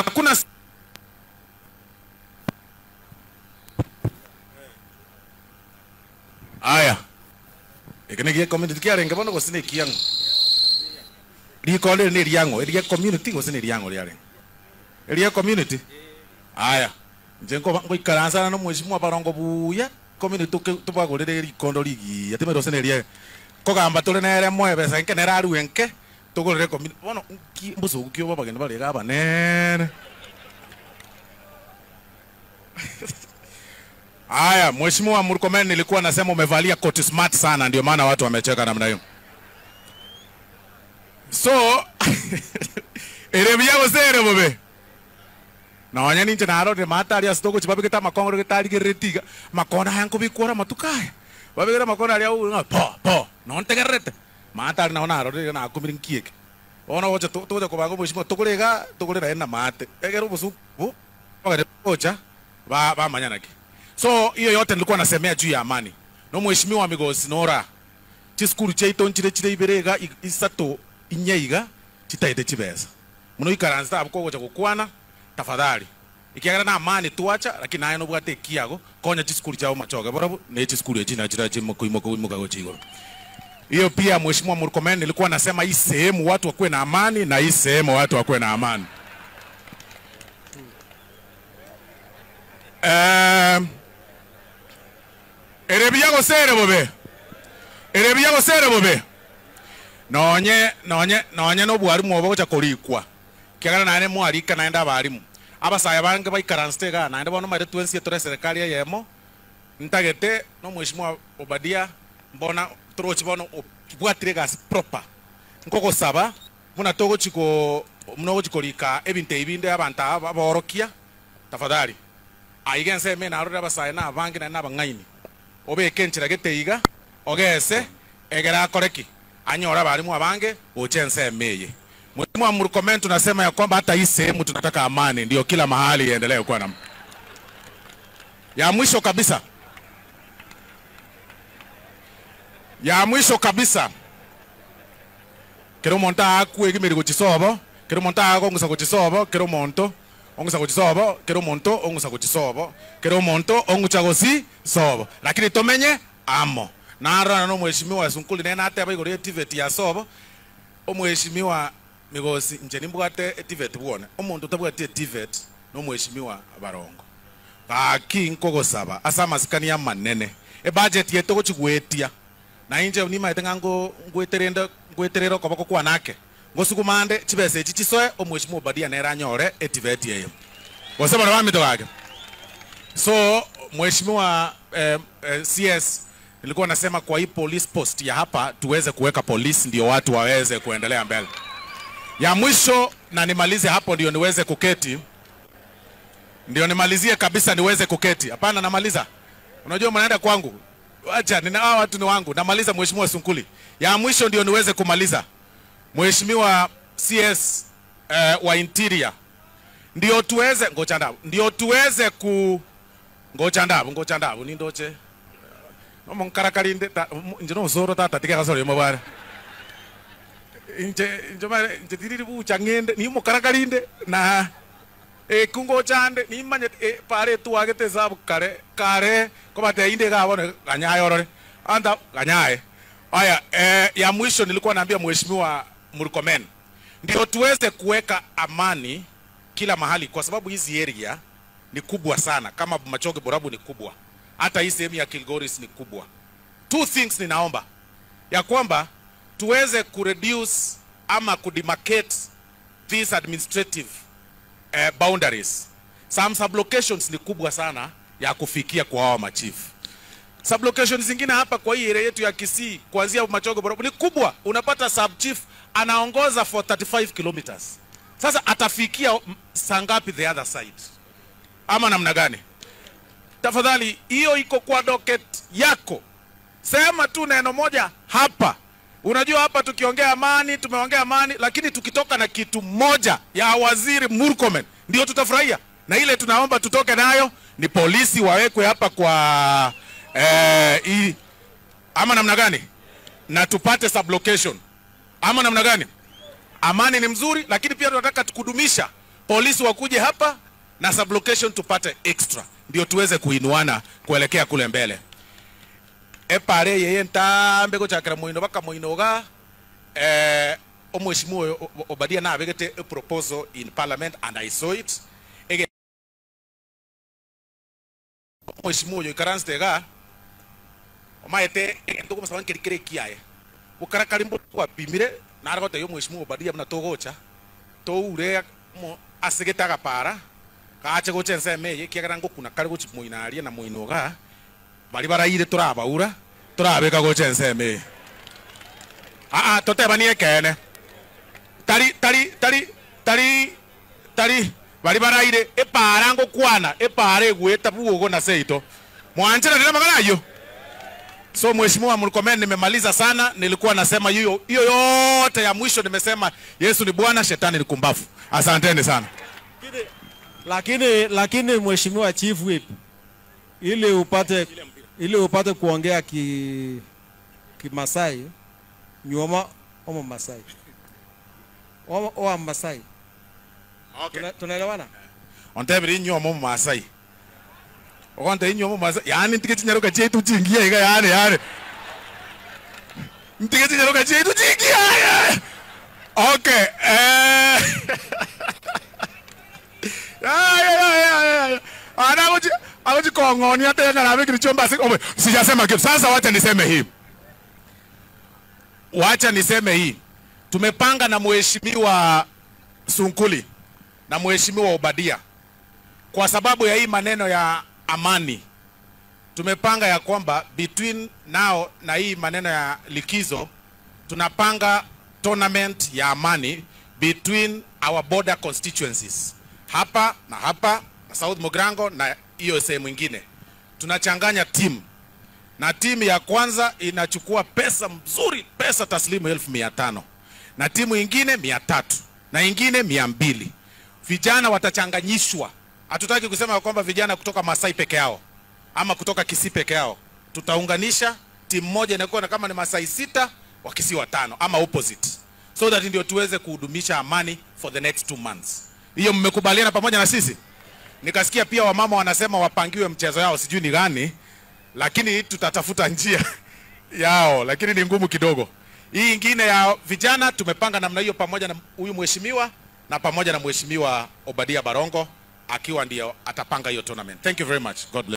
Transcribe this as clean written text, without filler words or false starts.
Hakuna aya. Ekene community kia renga bono gosine kiango. Rikole ni riango, eria community gosine riango riare. Eria community. Aya. Njengo ngoikaranza no mheshimiwa Barongo buya community tubagorere rikondo ligi. Atime gosine ria. Kogamba tole nere mwebe sanke neraru enke. Tugorere community. Bono mbuso kyo baba gende bali gaba nene. Aya, Mheshimiwa Murkomen nilikuwa nasema umevalia koti smart sana ndio maana watu wamecheka namna hiyo. So, erebia gosere bobe. Na wanyani nje na arode matari asitoko chibabigeta makongo getari geretiga. Makona hanko bikora matukaye. Babigera makona ali au po non tegerete. Matari na ona arode na akumirinkieke. Ona wote toja kubango Mheshimiwa tokorega ena mate. Egero busu. Ogere ocha ba manyana ki. So hiyo yote nilikuwa nasemea juu ya amani. No mheshimiwa Migosi Nora. Chiskuru chaito nchire iberega isato inyeiga chitaide chibeza. Muno ikaranza abukoko cha kukwana tafadhali. Ikiagana na amani tuacha lakini nayo nobwate kiago konya chiskuru chao machoga barabu ne chiskuru ejina chira chimo kuimoka gochigo. Hiyo pia mheshimiwa Murkomen nilikuwa nasema hii sehemu watu wakue na amani na hii sehemu watu wakue na amani. Erebia gosere bobe. Erebia gosere bobe. Nonye no bwarimu obo cha korikwa. Kiagana nane mwarika naenda barimu. Abasaya bange baikaranstega naenda bono mare twensi tore serikali yemo. Ntagete no mheshimiwa Obadia mbona trochi bono bwatirega proper. Nkoko saba muna togo chiko mnogo chikorika ebinte ibinde abanta aborokia. Tafadhali. Aigense me na rura basaya na bange na bangaini. Obe kenchira geteiga ogese egera koreki anyora balimu abange ochense meye. Mheshimiwa Murkomen tunasema ya kwamba hata hii sehemu tunataka amani ndio kila mahali iendelee kuwa na. Ya mwisho kabisa kero monta akuegi meri gochisobo kero monta agongusa gochisobo kero monto ongusa gochisobo kero monto ongusa gochisobo kero monto ongucha gosi sobo lakini tomenye amo nara no mheshimiwa Sunkuli nena ate abaigore activate ya sobo o mheshimiwa Migosi nje nimbwate activate bwone omuntu tabwate activate no mheshimiwa Barongo baki nkogo saba asa masikani ya manene e budget yeto gochigwetia na inje unima etengango ngweterero kobako kwa nake ngosukumande chibese chichisoe o mheshimiwa Badia nera nyore activate yeyo wasema na mito gake. So mheshimiwa CS nilikuwa nasema kwa hii police post ya hapa tuweze kuweka polisi ndio watu waweze kuendelea mbele. Ya mwisho na nimalize hapo ndio niweze kuketi. Ndio nimalizie kabisa niweze kuketi. Hapana namaliza. Unajua mnaenda kwangu. Acha nina watu ni wangu. Namaliza mheshimiwa Sunkuli. Ya mwisho ndio niweze kumaliza. Mheshimiwa CS wa Interior. Ndio tuweze ndio tuweze ngochandabu ni ndoche. Nomo nkarakalinde njino zoro tata tika kasoro yomabara. Nje tiriri bucha ngende ni mo karakalinde na kungo chande ni manye pare tu agete zabu kare ko bate inde ga bone ganyayo rore anda ganyaye. Haya ya mwisho nilikuwa naambia mheshimiwa Murkomen ndio tuweze kuweka amani kila mahali kwa sababu hizi area ni kubwa sana kama Machoge Borabu ni kubwa hata hii sehemu ya Kilgoris ni kubwa. Two things ninaomba ya kwamba tuweze kureduce ama kudemarcate these administrative boundaries. Some sublocations ni kubwa sana ya kufikia kwa hawa machifu. Sublocations zingine hapa kwa hii area yetu ya Kisii kuanzia Machoge Borabu ni kubwa. Unapata sub chief anaongoza for 35 kilometers. Sasa atafikia sangapi the other side? Ama namna gani? Tafadhali hiyo iko kwa docket yako. Sema tu neno moja hapa. Unajua hapa tukiongea amani, tumeongea amani, lakini tukitoka na kitu moja ya waziri Murkomen ndio tutafurahia. Na ile tunaomba tutoke nayo ni polisi wawekwe hapa kwa ama namna gani? Na tupate sublocation. Ama namna gani? Amani ni mzuri lakini pia tunataka tukudumisha polisi wakuje hapa na sublocation tupate extra, ndio tuweze kuinuana kuelekea kule mbele. Epare yeye ntambe gochakira muino baka muinoga omweshimiwa Obadia na abegete a proposal in parliament and I saw it. Ege omweshimiwa yo karanstega omaete ndoko musaban kirikire kiaye ukara karimbo kwa pimire na aragote yo mweshimiwa Obadia na togocha to ure mo asegetaga para kache goche nseme ye kiarango kuna kare gochi muinaria na muinoga bari baraire turabaura turabeka goche nseme totebanie kene tari bari baraire eparango kwana epare gweta bugo na seito mwanjira ndio magana yo. So mheshimiwa mlikomeni, nimemaliza sana. Nilikuwa nasema hiyo yote ya mwisho nimesema Yesu ni Bwana, shetani ni kumbafu. Asanteni sana. Lakini mheshimiwa Chief Whip, ili upate kuongea Kimasai, nyoma omo Masai. Omo Masai. Okay. Tunaelewana? Ontebiri nyoma omo Masai. Okonte nyoma Masai. Yani ntiketi nyaruka chetu chingia iga yani. Ntiketi nyaruka chetu chingia. Okay. Anagoji kongoni hata ngana wiki chomba sijasema kitu. Sasa wacha niseme hii. Tumepanga na mheshimiwa Sunkuli na mheshimiwa Obadia kwa sababu ya hii maneno ya amani. Tumepanga ya kwamba between now na hii maneno ya likizo tunapanga tournament ya amani between our border constituencies. Hapa na South Mogrango na hiyo sehemu nyingine. Tunachanganya team. Na timu ya kwanza inachukua pesa mzuri, pesa taslimu 1500. Na timu nyingine 300 na nyingine 200. Vijana watachanganyishwa. Hatutaki kusema kwamba vijana kutoka Masai peke yao ama kutoka Kisii peke yao. Tutaunganisha timu moja inakuwa kama ni Masai 6 wa Kisii 5 ama opposite. So that ndio tuweze kuhudumisha amani for the next 2 months. Hiyo mmekubaliana pamoja na sisi? Nikasikia pia wamama wanasema wapangiwe mchezo yao sijui ni gani, lakini tutatafuta njia yao, lakini ni ngumu kidogo. Hii nyingine ya vijana tumepanga namna hiyo pamoja na huyu mheshimiwa na pamoja na mheshimiwa Obadia Barongo akiwa ndio atapanga hiyo tournament. Thank you very much. God bless.